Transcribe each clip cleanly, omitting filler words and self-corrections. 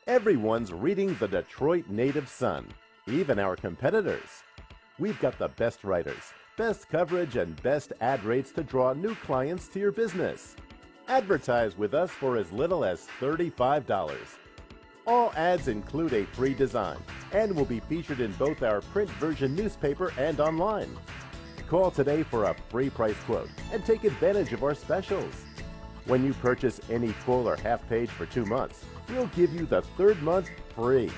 Everyone's reading the Detroit Native Sun, even our competitors. We've got the best writers, best coverage, and best ad rates to draw new clients to your business. Advertise with us for as little as $35. All ads include a free design and will be featured in both our print version newspaper and online. Call today for a free price quote and take advantage of our specials. When you purchase any full or half page for 2 months, we'll give you the third month free.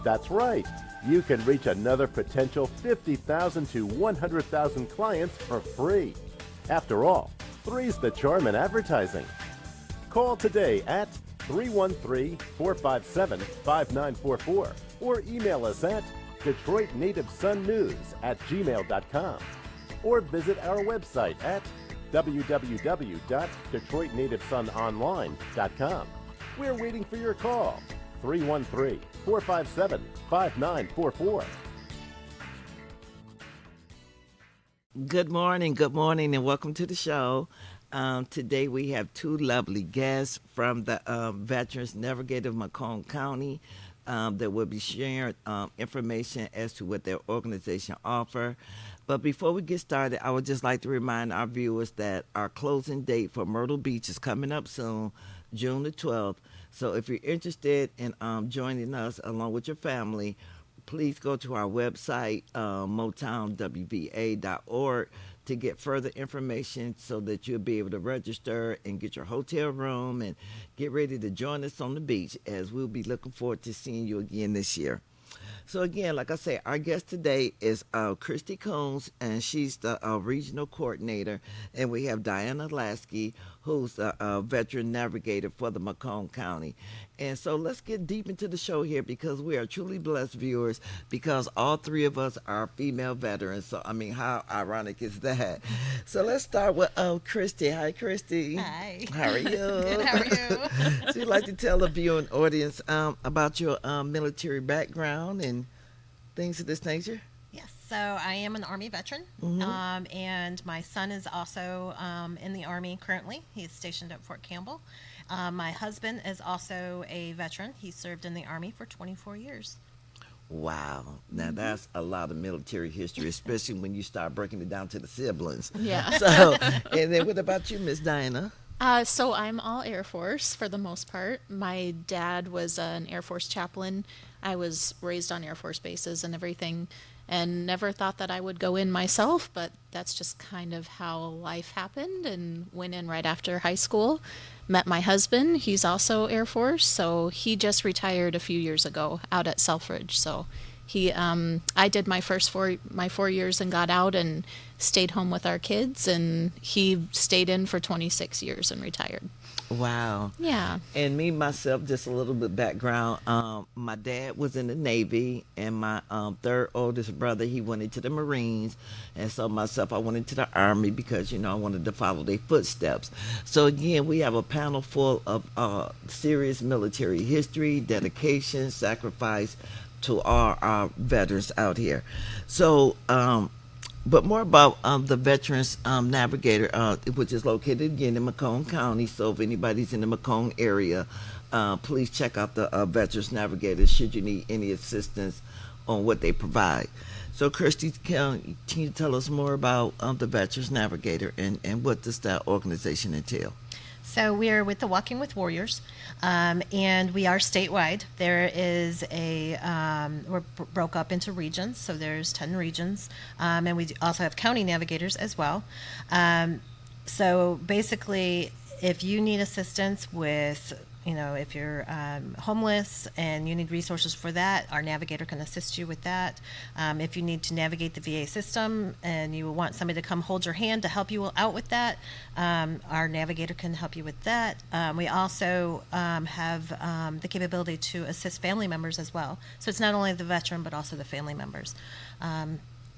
That's right, you can reach another potential 50,000 to 100,000 clients for free. After all, three's the charm in advertising. Call today at 313-457-5944 or email us at DetroitNativeSunNews@gmail.com or visit our website at www.DetroitNativeSunOnline.com. We're waiting for your call. 313-457-5944. Good morning, and welcome to the show. Today we have two lovely guests from the Veterans Navigator of Macomb County that will be sharing information as to what their organization offer. But before we get started, I would just like to remind our viewers that our closing date for Myrtle Beach is coming up soon, June the 12th. So if you're interested in joining us along with your family, please go to our website, motownwva.org, to get further information so that you'll be able to register and get your hotel room and get ready to join us on the beach, as we'll be looking forward to seeing you again this year. So again, like I say, our guest today is Christy Coons, and she's the regional coordinator. And we have Diana Lasky, who's the veteran navigator for the Macomb County. And so let's get deep into the show here, because we are truly blessed viewers, because all three of us are female veterans. So, I mean, how ironic is that? So let's start with Christy. Hi, Christy. Hi. How are you? Good, how are you? So you'd like to tell the viewing audience about your military background and things of this nature? Yes, so I am an Army veteran, and my son is also in the Army currently. He's stationed at Fort Campbell. My husband is also a veteran. He served in the Army for 24 years. Wow. Now that's a lot of military history, especially when you start breaking it down to the siblings. Yeah. So, and then what about you, Miss Diana? So I'm all Air Force for the most part. My dad was an Air Force chaplain. I was raised on Air Force bases and everything, and never thought that I would go in myself, but that's just kind of how life happened, and went in right after high school. Met my husband. He's also Air Force, so he just retired a few years ago out at Selfridge. So I did my 4 years and got out and stayed home with our kids, and he stayed in for 26 years and retired. Wow. Yeah. And me, myself, just a little bit background. My dad was in the Navy, and my third oldest brother, he went into the Marines. And so myself, I went into the Army because, I wanted to follow their footsteps. So again, we have a panel full of serious military history, dedication, sacrifice to our veterans out here. So, but more about the Veterans Navigator, which is located again in Macomb County. So if anybody's in the Macomb area, please check out the Veterans Navigator should you need any assistance on what they provide. So Christy, can you tell us more about the Veterans Navigator and what does that organization entail? So we are with the Walking with Warriors, and we are statewide. There is we're broke up into regions, so there's 10 regions, and we also have county navigators as well. So basically, if you need assistance with, if you're homeless and you need resources for that, our navigator can assist you with that. If you need to navigate the VA system and you want somebody to come hold your hand to help you out with that, our navigator can help you with that. We also have the capability to assist family members as well. So it's not only the veteran, but also the family members.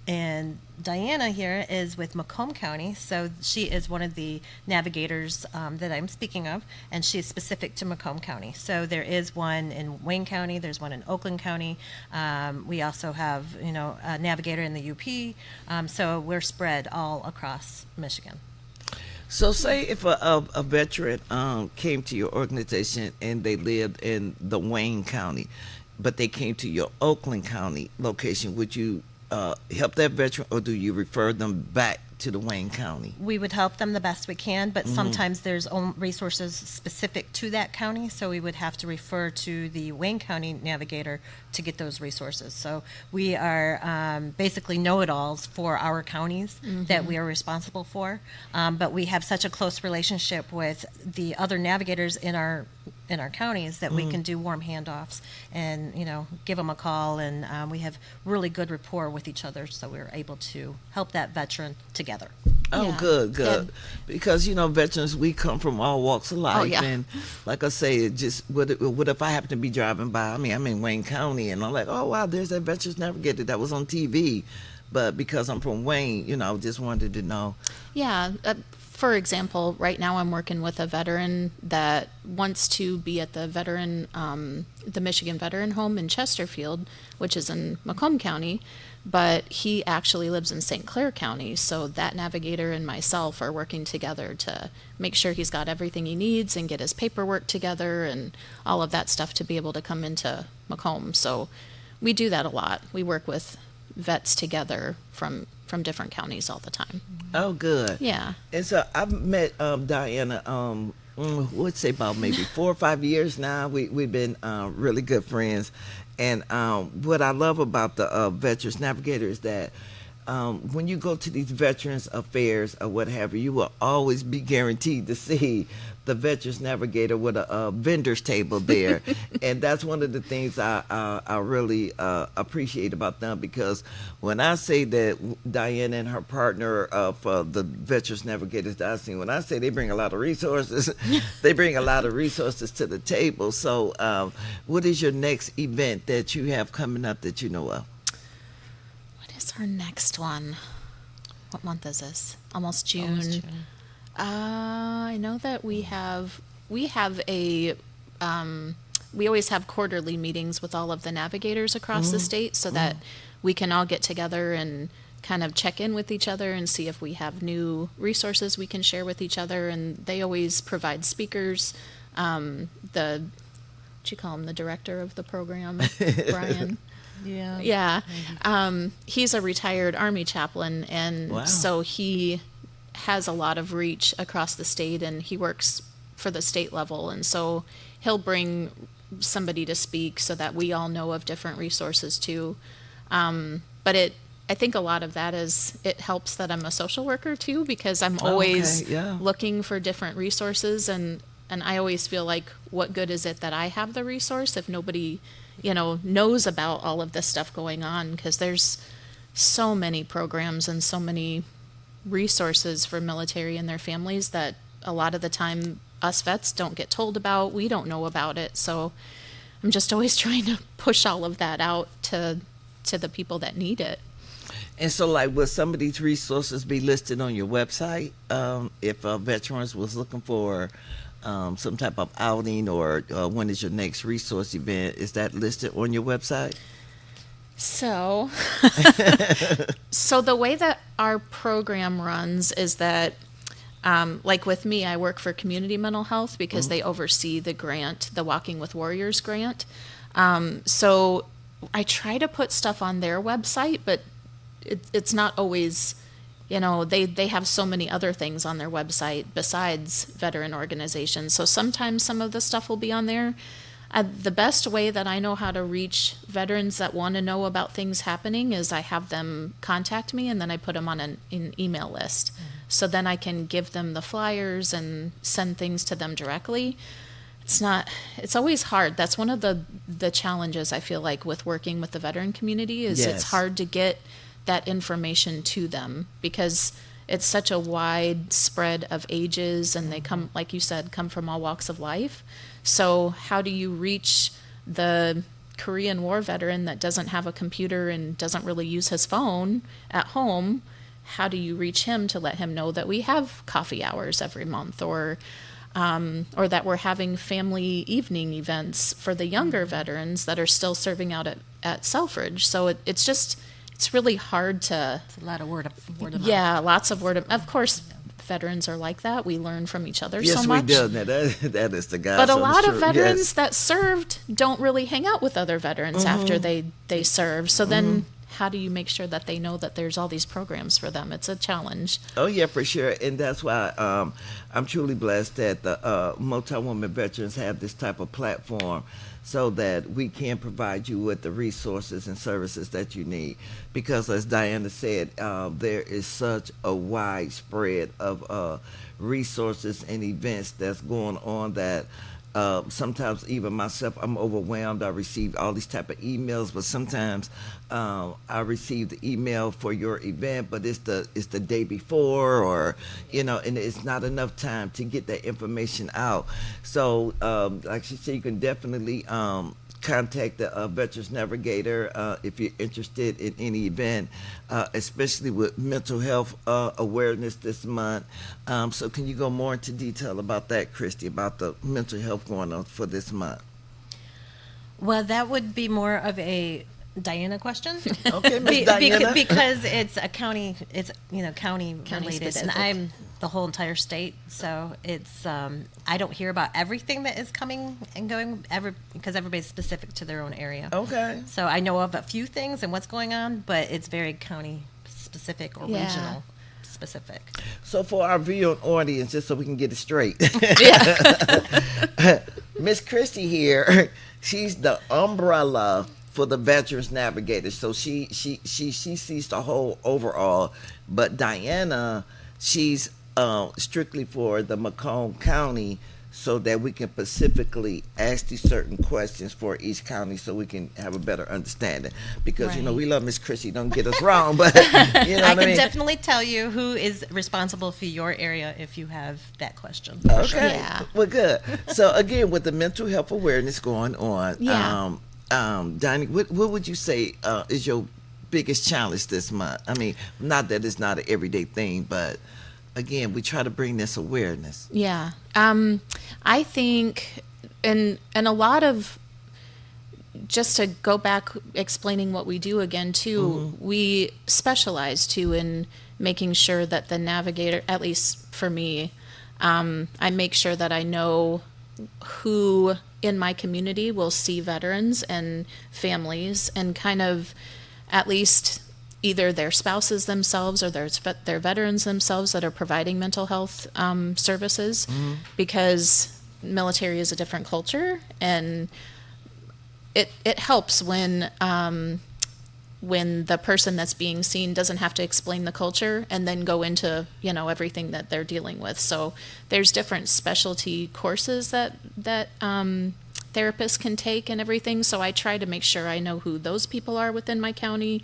And Diana here is with Macomb County, so she is one of the navigators that I'm speaking of, and she is specific to Macomb County. So there is one in Wayne County, there's one in Oakland County. We also have, a navigator in the UP. So we're spread all across Michigan. So, say if a veteran came to your organization and they lived in the Wayne County, but they came to your Oakland County location, would you help that veteran, or do you refer them back to the Wayne County? We would help them the best we can, but sometimes there's resources specific to that county, so we would have to refer to the Wayne County navigator to get those resources. So we are basically know-it-alls for our counties that we are responsible for, but we have such a close relationship with the other navigators in our counties that we can do warm handoffs and give them a call, and we have really good rapport with each other, so we're able to help that veteran together. Oh, Yeah. good. And- Because veterans, we come from all walks of life, yeah. and like I say, it just what if I happen to be driving by? I mean, I'm in Wayne County, and I'm like, oh wow, there's that Veterans Navigator that was on TV, but because I'm from Wayne, I just wanted to know. Yeah. For example, right now I'm working with a veteran that wants to be at the Michigan Veteran Home in Chesterfield, which is in Macomb County, but he actually lives in St. Clair County. So that navigator and myself are working together to make sure he's got everything he needs and get his paperwork together and all of that stuff to be able to come into Macomb. So we do that a lot. We work with vets together from different counties all the time. Oh, good. Yeah. And so I've met Diana. Would say about maybe 4 or 5 years now. We've been really good friends, and what I love about the Veterans Navigator is that when you go to these veterans affairs or what have you, you will always be guaranteed to see the Veterans Navigator with a vendor's table there. And that's one of the things I really appreciate about them, because when I say that Diana and her partner for the Veterans Navigators that I've seen, when I say they bring a lot of resources, they bring a lot of resources to the table. So what is your next event that you have coming up that you know of? What is our next one? What month is this? Almost June. Almost June. I know that we have a we always have quarterly meetings with all of the navigators across the state, so that we can all get together and kind of check in with each other and see if we have new resources we can share with each other. And they always provide speakers. What you call him, the director of the program, Brian. Yeah. Yeah. He's a retired Army chaplain, and Wow. so he has a lot of reach across the state, and he works for the state level. And so he'll bring somebody to speak so that we all know of different resources too. But I think a lot of that is, it helps that I'm a social worker too, because I'm always okay, yeah. looking for different resources, and I always feel like, what good is it that I have the resource if nobody knows about all of this stuff going on? Because there's so many programs and so many resources for military and their families that a lot of the time us vets don't get told about. We don't know about it. So I'm just always trying to push all of that out to the people that need it. And so, like, will some of these resources be listed on your website if veterans was looking for some type of outing, or when is your next resource event? Is that listed on your website? So, the way that our program runs is that, like with me, I work for Community Mental Health because they oversee the grant, the Walking with Warriors grant. So I try to put stuff on their website, but it's not always, they have so many other things on their website besides veteran organizations. So sometimes some of the stuff will be on there. The best way that I know how to reach veterans that want to know about things happening is I have them contact me, and then I put them on an email list. So then I can give them the flyers and send things to them directly. It's always hard. That's one of the challenges I feel like with working with the veteran community is Yes. it's hard to get that information to them because it's such a wide spread of ages, and they come, like you said, come from all walks of life. So how do you reach the Korean War veteran that doesn't have a computer and doesn't really use his phone at home? How do you reach him to let him know that we have coffee hours every month, or that we're having family evening events for the younger veterans that are still serving out at Selfridge? So it's really hard to. It's a lot of word of mouth. Yeah, lots of word of course, veterans are like that. We learn from each other Yes, so much. we do. Now, that is the guy. But a so lot of sure, veterans yes. that served don't really hang out with other veterans after they serve. So then how do you make sure that they know that there's all these programs for them? It's a challenge. Oh yeah, for sure, and that's why I'm truly blessed that the multi-woman veterans have this type of platform, so that we can provide you with the resources and services that you need. Because as Diana said, there is such a wide spread of resources and events that's going on that. Sometimes even myself, I'm overwhelmed. I receive all these type of emails, but sometimes I receive the email for your event, but it's the day before, or and it's not enough time to get that information out. So, like she said, you can definitely contact the Veterans Navigator if you're interested in any event, especially with mental health awareness this month. So can you go more into detail about that, Christy, about the mental health going on for this month? Well, that would be more of a Diana question. Okay, Miss Diana. Because it's a county, it's county related, and specific. I'm the whole entire state, so it's I don't hear about everything that is coming and going because everybody's specific to their own area. Okay. So I know of a few things and what's going on, but it's very county specific or Yeah. regional specific. So for our viewing audience, just so we can get it straight, Miss Christy here, she's the umbrella for the Veterans Navigator. So she sees the whole overall, but Diana, she's strictly for the Macomb County, so that we can specifically ask these certain questions for each county, so we can have a better understanding. Because Right. we love Miss Christy. Don't get us wrong, but you know I what I can mean. definitely tell you who is responsible for your area if you have that question. Okay. Yeah. Well, good. So again, with the mental health awareness going on, Yeah. Donnie, what would you say is your biggest challenge this month? I mean, not that it's not an everyday thing, but again, we try to bring this awareness. Yeah. I think, and a lot of, just to go back explaining what we do again too, we specialize too in making sure that the navigator, at least for me, I make sure that I know who in my community will see veterans and families, and kind of at least either their spouses themselves or their veterans themselves that are providing mental health services, because military is a different culture, and it helps when the person that's being seen doesn't have to explain the culture and then go into everything that they're dealing with. So there's different specialty courses that therapists can take and everything. So I try to make sure I know who those people are within my county,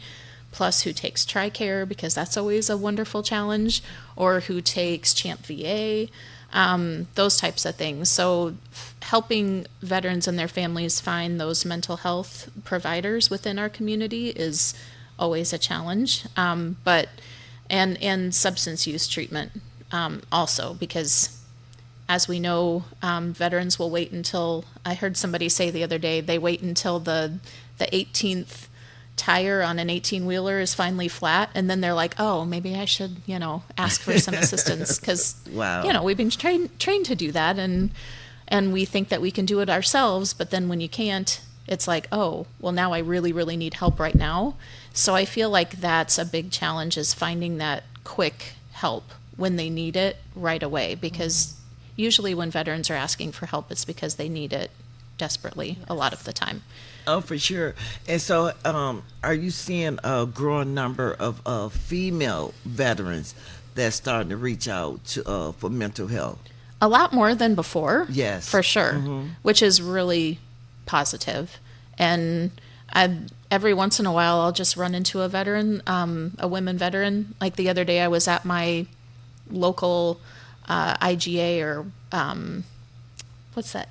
plus who takes TRICARE, because that's always a wonderful challenge, or who takes CHAMP VA, those types of things. So helping veterans and their families find those mental health providers within our community is always a challenge. But substance use treatment also, because as we know, veterans will wait until, I heard somebody say the other day, they wait until the 18th tire on an 18-wheeler is finally flat, and then they're like, oh, maybe I should ask for some assistance, because Wow. we've been trained to do that, and we think that we can do it ourselves, but then when you can't, it's like, oh, well, now I really, really need help right now. So I feel like that's a big challenge, is finding that quick help when they need it right away, because usually when veterans are asking for help, it's because they need it desperately a lot of the time. Oh, for sure. And so, are you seeing a growing number of female veterans that's starting to reach out to for mental health? A lot more than before. Yes. For sure. Which is really positive. And every once in a while, I'll just run into a veteran, a women veteran. Like the other day, I was at my local IGA, or what's that?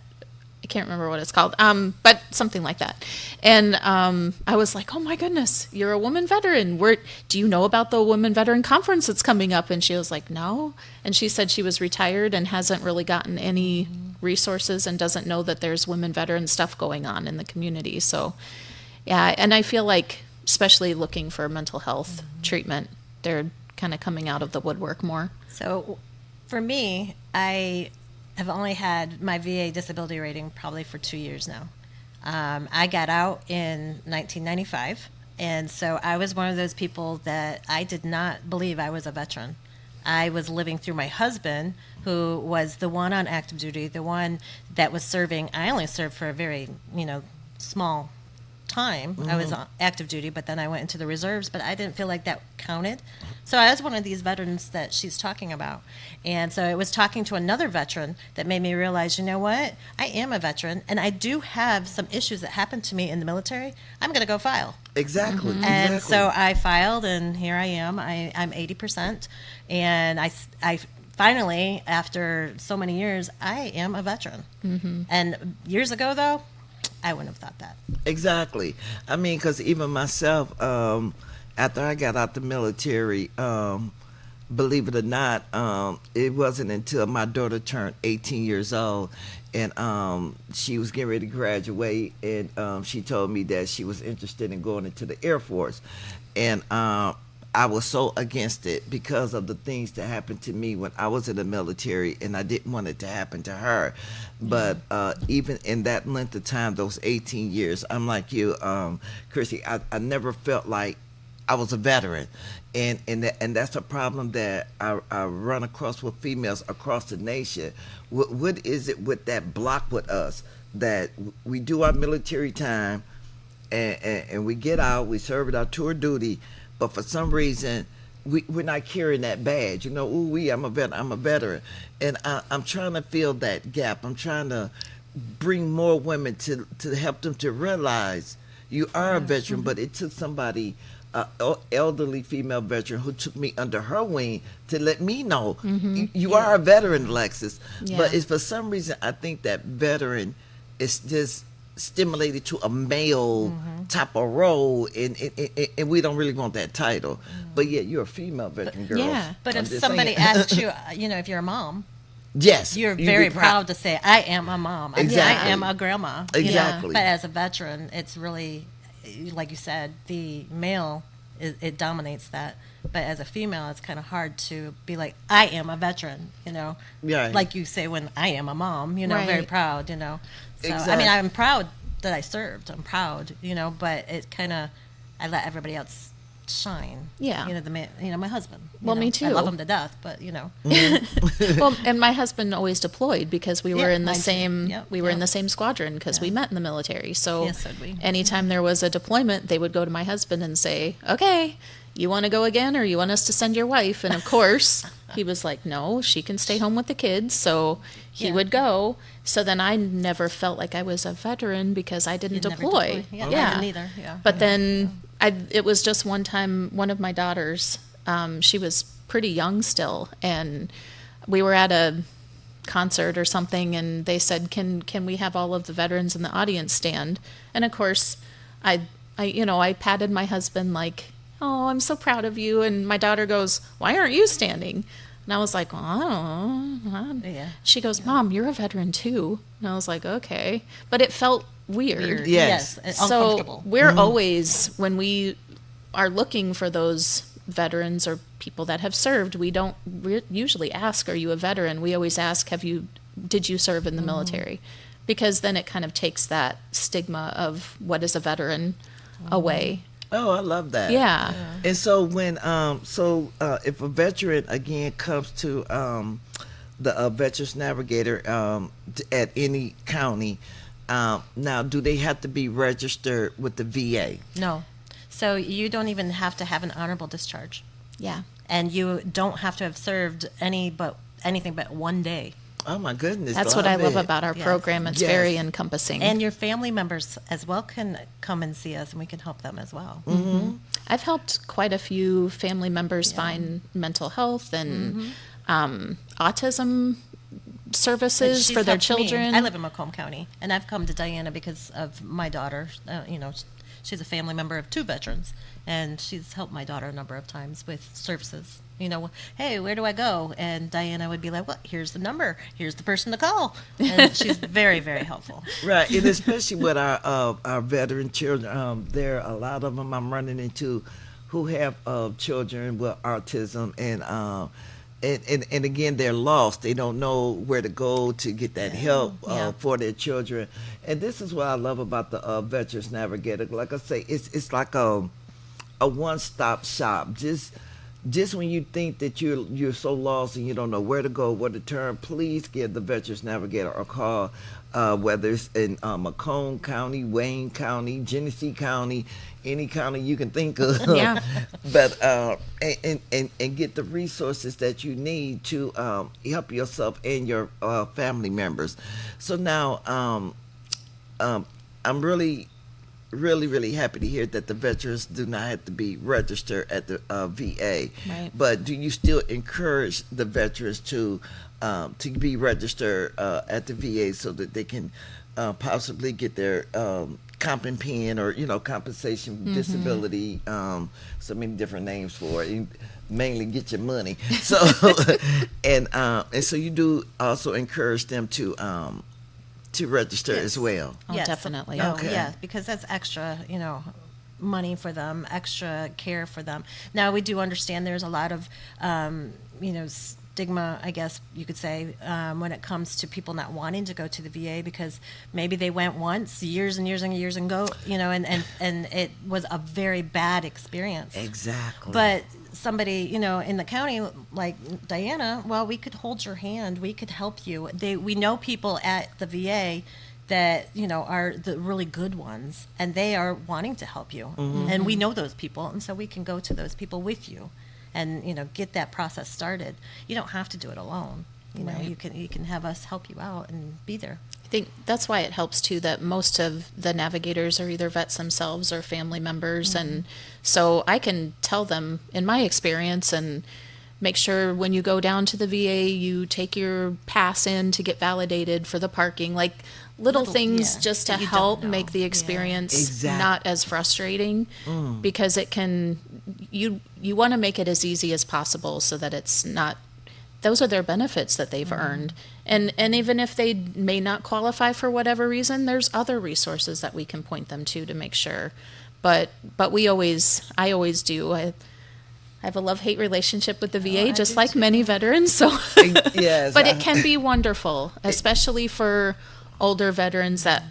I can't remember what it's called, but something like that. And I was like, oh my goodness, you're a woman veteran. Do you know about the Women Veteran Conference that's coming up? And she was like, no. And she said she was retired and hasn't really gotten any resources and doesn't know that there's women veteran stuff going on in the community. So, yeah, and I feel like, especially looking for mental health treatment, they're kind of coming out of the woodwork more. So For me, I have only had my VA disability rating probably for 2 years now. I got out in 1995, and so I was one of those people that I did not believe I was a veteran. I was living through my husband, who was the one on active duty, the one that was serving. I only served for a very, small time. I was on active duty, but then I went into the reserves, but I didn't feel like that counted. So I was one of these veterans that she's talking about. And so it was talking to another veteran that made me realize, you know what? I am a veteran, and I do have some issues that happened to me in the military. I'm going to go file. Exactly. And exactly. so I filed, and here I am. I'm 80%. And I finally, after so many years, I am a veteran. And years ago, though, I wouldn't have thought that. Exactly. I mean, because even myself, after I got out the military, believe it or not, it wasn't until my daughter turned 18 years old, and she was getting ready to graduate, and she told me that she was interested in going into the Air Force, and I was so against it because of the things that happened to me when I was in the military, and I didn't want it to happen to her. But even in that length of time, those 18 years, I'm like you, Chrissy, I never felt like I was a veteran. And that's a problem that I run across with females across the nation. What is it with that block with us that we do our military time and we get out, we serve at our tour duty, but for some reason we're not carrying that badge. I'm a veteran. And I'm trying to fill that gap. I'm trying to bring more women to help them to realize you are a veteran, but it took somebody, elderly female veteran, who took me under her wing to let me know you are a veteran, Alexis. Yeah. But it's for some reason I think that veteran is just stimulated to a male type of role, and we don't really want that title. But yet you're a female veteran, girl. Yeah. But I'm if just somebody saying. asks you, if you're a mom, yes, you're you'd be very proud to say, I am a mom. Exactly. I am a grandma. Exactly. But as a veteran, it's really, like you said, the male, it dominates that. But as a female, it's kind of hard to be like, I am a veteran, Yeah. like you say when I am a mom, very Right. proud, So, Exactly. I'm proud that I served. I'm proud, but it kind of, I let everybody else shine. Yeah. The man, my husband. Well, me too. I love him to death, but, Well, and my husband always deployed because we were Yeah, in the mine too. same Yep, we were in yep. the same squadron because we met in the military. So Yes, so did we. anytime there was a deployment, they would go to my husband and say, "Okay, you want to go again, or you want us to send your wife?" And of course, he was like, "No, she can stay home with the kids." So he Yeah. would go. So then I never felt like I was a veteran because I didn't You'd never deploy. Yeah, I didn't either. Yeah. But then it was just one time, one of my daughters, she was pretty young still, and we were at a concert or something, and they said, can we have all of the veterans in the audience stand? And of course, I patted my husband like, "Oh, I'm so proud of you." And my daughter goes, "Why aren't you standing?" And I was like, "Well, I don't know." Yeah. She goes, "Mom, you're a veteran too." And I was like, "Okay." But it felt weird. Yes. Uncomfortable. So we're always, when we are looking for those veterans or people that have served, we don't usually ask, "Are you a veteran?" We always ask, did you serve in the military? Because then it kind of takes that stigma of what is a veteran away. Oh, I love that. Yeah. And so when if a veteran again comes to the Veterans Navigator at any county, now do they have to be registered with the VA? No. So you don't even have to have an honorable discharge. Yeah. And you don't have to have served anything but 1 day. Oh my goodness, That's what I love it. about our Yes. program. It's Yes. very encompassing. And your family members as well can come and see us, and we can help them as well. I've helped quite a few family members find mental health and autism services She's for their helped me. children. I live in Macomb County, and I've come to Diana because of my daughter. She's a family member of 2 veterans, and she's helped my daughter a number of times with services. Hey, where do I go? And Diana would be like, "Well, here's the number. Here's the person to call." And she's very, very helpful. Right, and especially with our veteran children, there are a lot of them I'm running into who have children with autism, and and again, they're lost. They don't know where to go to get that help Yeah. for their children. And this is what I love about the Veterans Navigator. Like I say, it's like a one-stop shop. Just when you think that you're so lost and you don't know where to go, where to turn, please give the Veterans Navigator a call. Whether it's in Macomb County, Wayne County, Genesee County, any county you can think of. Yeah. But and get the resources that you need to help yourself and your family members. So now I'm really happy to hear that the veterans do not have to be registered at the VA. Right. But do you still encourage the veterans to be registered at the VA so that they can possibly get their comp and pen, or compensation disability, so many different names for it, and mainly get your money. So and so you do also encourage them to register Yes. as well. Oh, Yes. definitely. No, Okay. yeah, because that's extra, money for them, extra care for them. Now, we do understand there's a lot of, stigma, I guess you could say, when it comes to people not wanting to go to the VA because maybe they went once, years and years and years ago, and it was a very bad experience. Exactly. But somebody, in the county like Diana, well, we could hold your hand. We could help you. We know people at the VA that, are the really good ones, and they are wanting to help you. And we know those people, and so we can go to those people with you and, get that process started. You don't have to do it alone. Right. You can have us help you out and be there. I think that's why it helps too that most of the navigators are either vets themselves or family members, and so I can tell them in my experience and make sure when you go down to the VA you take your pass in to get validated for the parking, like little things yeah, just to that you don't help know. make the Yeah. experience Exact- not as frustrating, because it can you want to make it as easy as possible so that it's not, those are their benefits that they've earned. And even if they may not qualify for whatever reason, there's other resources that we can point them to make sure. But I always do. I have a love-hate relationship with the VA, I just do like too. many veterans. So, Yes. but it can be wonderful, especially for older veterans that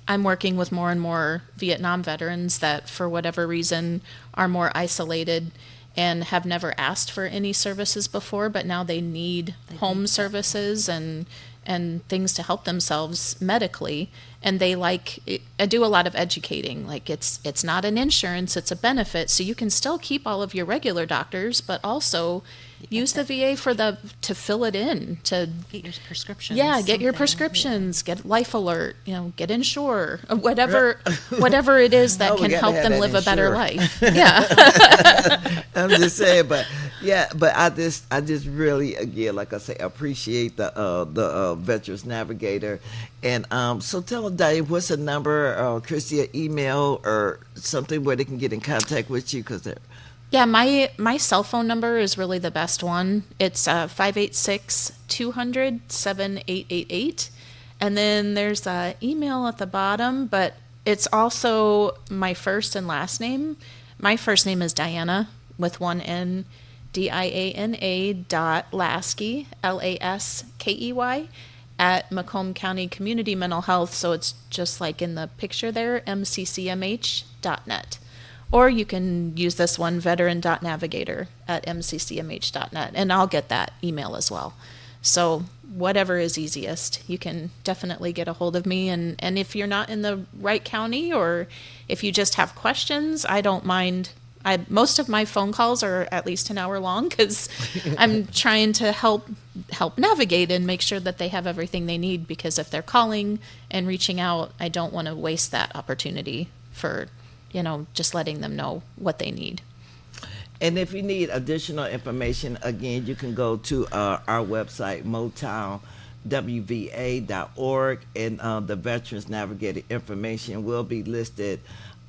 I'm working with more and more Vietnam veterans that for whatever reason are more isolated and have never asked for any services before, but now they need home services and things to help themselves medically. And they I do a lot of educating. Like it's not an insurance, it's a benefit. So you can still keep all of your regular doctors, but also use the VA to fill it in, to Get your prescriptions. yeah, get your something. prescriptions, get Life Alert, get Insure, whatever it is that Oh, we can gotta help have them that live a better Insure. life. Yeah. I'm just saying, but I just really, again, like I say, appreciate the Veterans Navigator, and so tell them, Diane, what's the number, Christy, an email or something where they can get in contact with you, because they're Yeah, my cell phone number is really the best one. It's 586-200-7888. And then there's an email at the bottom, but it's also my first and last name. My first name is Diana with one N, Diana.Laskey, Laskey, at Macomb County Community Mental Health. So it's just like in the picture there, mccmh.net. Or you can use this one, veteran.navigator at mccmh.net, and I'll get that email as well. So whatever is easiest, you can definitely get a hold of me. And if you're not in the right county, or if you just have questions, I don't mind. Most of my phone calls are at least an hour long because I'm trying to help navigate and make sure that they have everything they need, because if they're calling and reaching out, I don't want to waste that opportunity for just letting them know what they need. And if you need additional information, again, you can go to our website, wva.org, and the Veterans Navigator information will be listed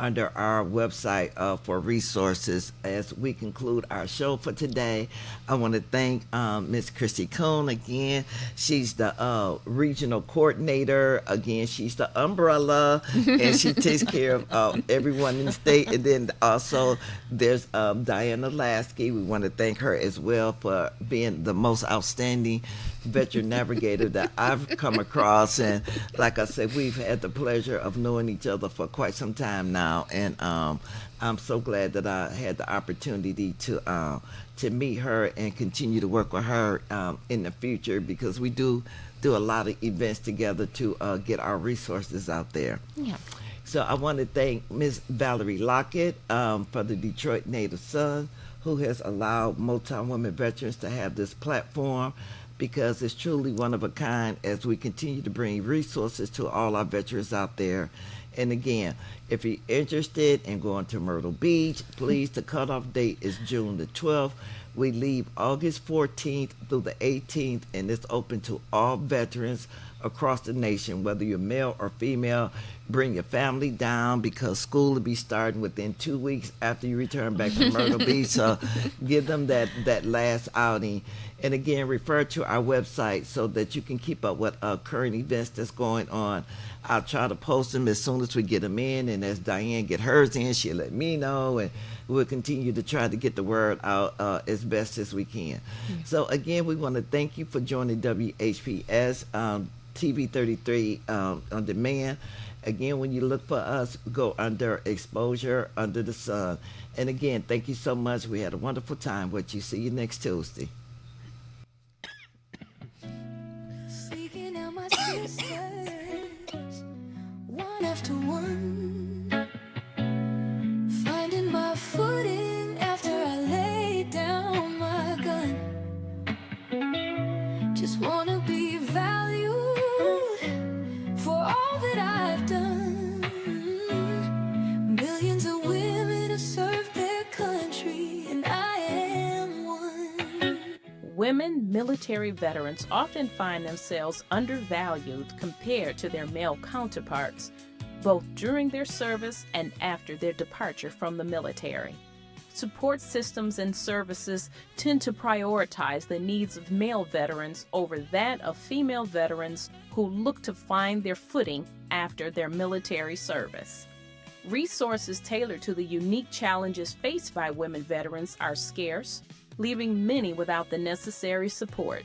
under our website for resources. As we conclude our show for today, I want to thank Miss Christy Cohn again. She's the regional coordinator. Again, she's the umbrella, and she takes care of everyone in the state. And then also there's Diana Lasky. We want to thank her as well for being the most outstanding veteran navigator that I've come across. And like I said, we've had the pleasure of knowing each other for quite some time now, and I'm so glad that I had the opportunity to meet her and continue to work with her in the future, because we do a lot of events together to get our resources out there. Yeah. So I want to thank Ms. Valerie Lockett for the Detroit Native Sun, who has allowed Motown women veterans to have this platform, because it's truly one of a kind as we continue to bring resources to all our veterans out there. And again, if you're interested in going to Myrtle Beach, please, the cutoff date is June the 12th. We leave August 14th through the 18th, and it's open to all veterans across the nation, whether you're male or female. Bring your family down, because school will be starting within 2 weeks after you return back to Myrtle Beach. So give them that last outing. And again, refer to our website so that you can keep up with current events that's going on. I'll try to post them as soon as we get them in, and as Diane get hers in, she'll let me know, and we'll continue to try to get the word out as best as we can. So again, we want to thank you for joining WHPS TV 33 on demand. Again, when you look for us, go under Exposure Under the Sun. And again, thank you so much. We had a wonderful time with you. See you next Tuesday. Seeking out my sisters, one after one, finding my footing after I laid down my gun. Just wanna be valued for all that I've done. Millions of women have served their country, and I am one. Women military veterans often find themselves undervalued compared to their male counterparts, both during their service and after their departure from the military. Support systems and services tend to prioritize the needs of male veterans over that of female veterans who look to find their footing after their military service. Resources tailored to the unique challenges faced by women veterans are scarce, leaving many without the necessary support.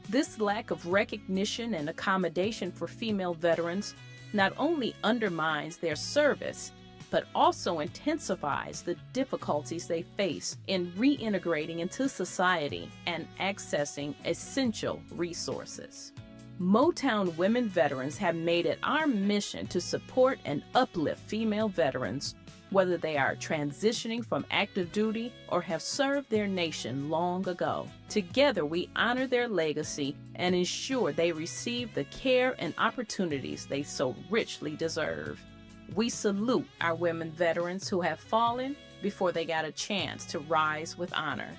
This lack of recognition and accommodation for female veterans not only undermines their service, but also intensifies the difficulties they face in reintegrating into society and accessing essential resources. Motown women veterans have made it our mission to support and uplift female veterans, whether they are transitioning from active duty or have served their nation long ago. Together, we honor their legacy and ensure they receive the care and opportunities they so richly deserve. We salute our women veterans who have fallen before they got a chance to rise with honor.